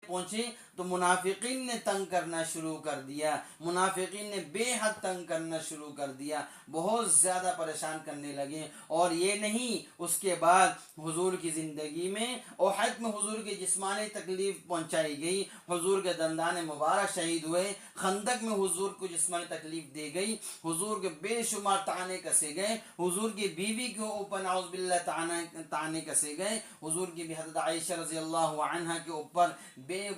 پہنچے تو منافقین نے تنگ کرنا شروع کر دیا، منافقین نے بے حد تنگ کرنا شروع کر دیا، بہت زیادہ پریشان کرنے لگے۔ اور یہ نہیں، اس کے بعد حضور کی زندگی میں احد میں حضور کی جسمانی تکلیف پہنچائی گئی، حضور کے دندان مبارک شہید ہوئے، خندق میں حضور کو جسمانی تکلیف دی گئی، حضور کے بے شمار طعنے کسے گئے، حضور کی بیوی کے اوپر نعوذ باللہ طعنے کسے گئے، حضور کی بھی حضرت عائشہ رضی اللہ عنہ کے اوپر بے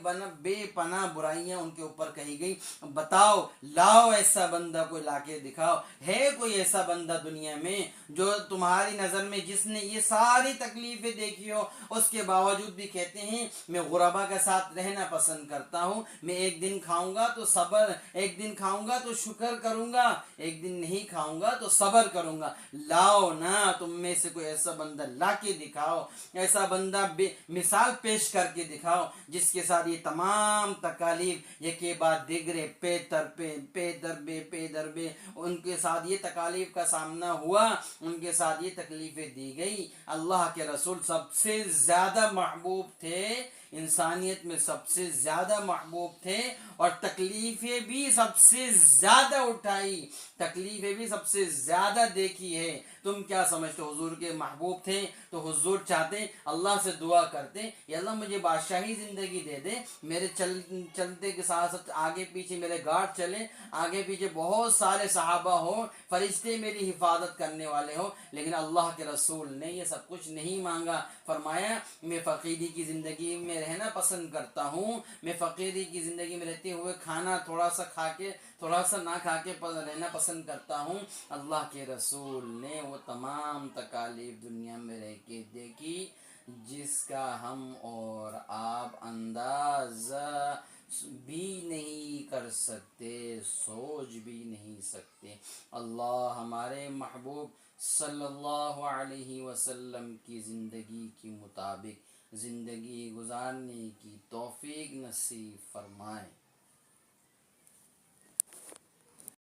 پناہ برائیاں ان کے اوپر کہی گئی۔ بتاؤ، لاؤ ایسا بندہ کوئی لا کے دکھاؤ، ہے کوئی ایسا بندہ دنیا میں جو تمہاری نظر میں جس نے یہ ساری تکلیفیں دیکھی ہو، اس کے باوجود بھی کہتے ہیں میں غربا کے ساتھ رہنا پسند کرتا ہوں، میں ایک دن کھاؤں گا تو صبر، ایک دن کھاؤں گا تو شکر کروں گا، ایک دن نہیں کھاؤں گا تو صبر کروں گا۔ لاؤ نا، تم میں سے کوئی ایسا بندہ لا کے دکھاؤ، ایسا بندہ مثال پیش کر کے دکھاؤ جس کے ساتھ یہ تمام تکالیف یکے بعد دیگرے پے در بے ان کے ساتھ یہ تکالیف کا سامنا ہوا، ان کے ساتھ یہ تکلیفیں دی گئی۔ اللہ کے رسول سب سے زیادہ محبوب تھے، انسانیت میں سب سے زیادہ محبوب تھے، اور تکلیفیں بھی سب سے زیادہ اٹھائی، تکلیفیں بھی سب سے زیادہ دیکھی ہے۔ تم کیا سمجھتے ہو؟ حضور کے محبوب تھے تو حضور چاہتے، اللہ سے دعا کرتے، یا اللہ مجھے بادشاہی زندگی دے دے، میرے چلتے کے ساتھ ساتھ آگے پیچھے میرے گارڈ چلے، آگے پیچھے بہت سارے صحابہ ہوں، فرشتے میری حفاظت کرنے والے ہوں، لیکن اللہ کے رسول نے یہ سب کچھ نہیں مانگا۔ فرمایا میں فقیری کی زندگی میں رہنا پسند کرتا ہوں، میں فقیری کی زندگی میں رہتے ہوئے کھانا تھوڑا سا کھا کے، تھوڑا سا نہ کھا کے رہنا پسند کرتا ہوں۔ اللہ کے رسول نے وہ تمام تکالیف دنیا میں رہ کے دیکھی جس کا ہم اور آپ اندازہ بھی نہیں کر سکتے، سوچ بھی نہیں سکتے۔ اللہ ہمارے محبوب صلی اللہ علیہ وسلم کی زندگی کے مطابق زندگی گزارنے کی توفیق نصیب فرمائے۔